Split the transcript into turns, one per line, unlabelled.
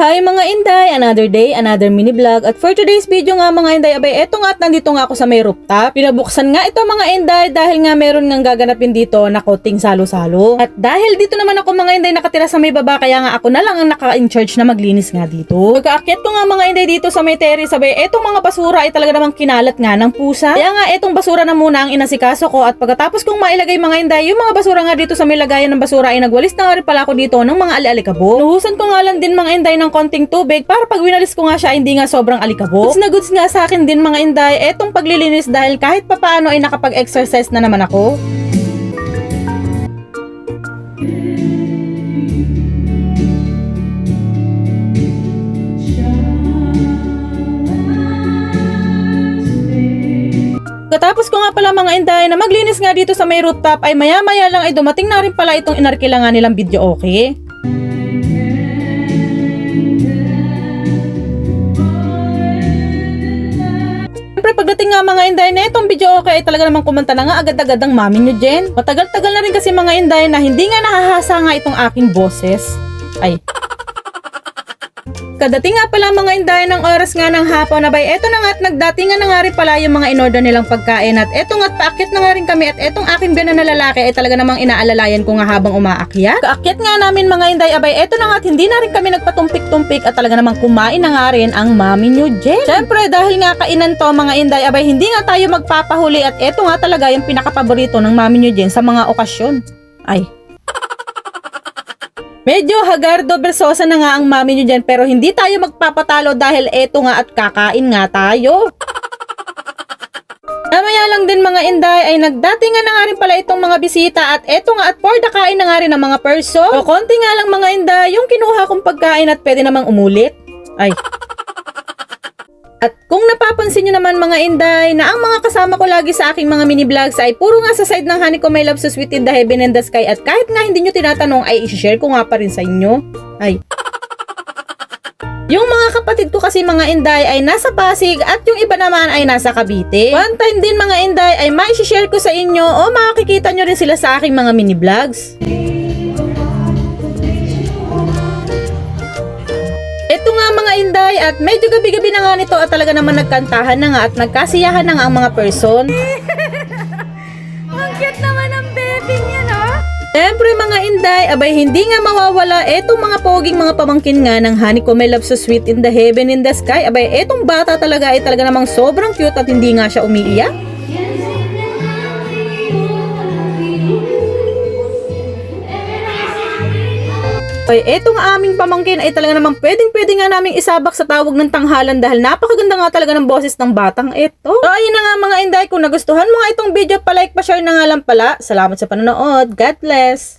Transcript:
Hi mga Inday! Another day, another mini vlog. At for today's video nga mga Inday, abay eto nga at nandito nga ako sa may rooftop. Pinabuksan nga ito mga Inday dahil nga meron nga gaganapin dito na coating salo-salo. At dahil dito naman ako mga Inday nakatira sa may baba, kaya nga ako na lang ang naka-in-charge na maglinis nga dito. Pagkaakyat ko nga mga Inday dito sa may terrace, abay etong mga basura ay talaga namang kinalat nga ng pusa. Kaya nga etong basura na muna ang inasikaso ko, at pagkatapos kong mailagay mga Inday, yung mga basura nga dito sa may lagayan ng basura ay nagwalis na nga rin pala ako dito ng mga ali-alikabok. Nuhusan ko nga lang din mga Inday ng konting tubig para pag winalis ko nga siya hindi nga sobrang alikabok. Goods na goods nga sa akin din mga Inday etong paglilinis dahil kahit papaano ay nakapag-exercise na naman ako. Katapos ko nga pala mga Inday na maglinis nga dito sa may rooftop ay maya-maya lang ay dumating na rin pala itong inarkila nga nilang video okay. Siyempre pagdating nga mga Inday na itong video okay ay talaga namang kumanta na nga agad-agad ang mami nyo Jen. Matagal-tagal na rin kasi mga Inday na hindi nga nahahasa nga itong aking boses. Ay. Kadating nga pala mga Inday ng oras nga ng hapon, abay eto na nga at nagdatingan na nga rin pala yung mga in-order nilang pagkain, at eto nga at paakyat na nga rin kami, at etong aking biyanan na lalaki ay talaga namang inaalalayan ko nga habang umaakyat. Kaakyat nga namin mga Inday, abay eto na nga at hindi na rin kami nagpatumpik-tumpik at talaga namang kumain na nga rin ang mami nyo Jen. Siyempre dahil nga kainan to mga Inday, abay hindi nga tayo magpapahuli, at eto nga talaga yung pinakapaborito ng mami nyo Jen sa mga okasyon. Ay. Medyo hagardo bersosa na nga ang mami nyo dyan, pero hindi tayo magpapatalo dahil eto nga at kakain nga tayo. Namaya lang din mga Inday ay nagdatingan na nga rin pala itong mga bisita, at eto nga at for the kain na nga rin ng mga person. O konti nga lang mga Inday yung kinuha kong pagkain at pwede namang umulit. Ay. At kung napapansin nyo naman mga Inday na ang mga kasama ko lagi sa aking mga mini vlogs ay puro nga sa side ng Honeycomb My Love So Sweet in the Heaven and the Sky, at kahit nga hindi nyo tinatanong ay i-share ko nga pa rin sa inyo. Ay. Yung mga kapatid ko kasi mga Inday ay nasa Pasig, at yung iba naman ay nasa Cavite. One time din mga Inday ay mai-share ko sa inyo o makikita nyo rin sila sa aking mga mini vlogs. Ito nga mga Inday at medyo gabi-gabi na nga nito, at talaga naman nagkantahan na nga at nagkasiyahan na nga ang mga person.
Ang cute naman ang baby niya, no?
Siyempre mga Inday, abay hindi nga mawawala etong mga poging mga pamangkin nga ng Honeycomb My Love So Sweet in the Heaven in the Sky. Abay etong bata talaga ay talaga namang sobrang cute at hindi nga siya umiiyak. Ay, etong aming pamangkin ay talaga namang pwedeng-pwede nga naming isabak sa tawag ng tanghalan dahil napakaganda nga talaga ng boses ng batang ito. So, ayun na nga mga Inday, kung nagustuhan mo nga itong video, palike, pa-share na nga lang pala. Salamat sa panonood. God bless!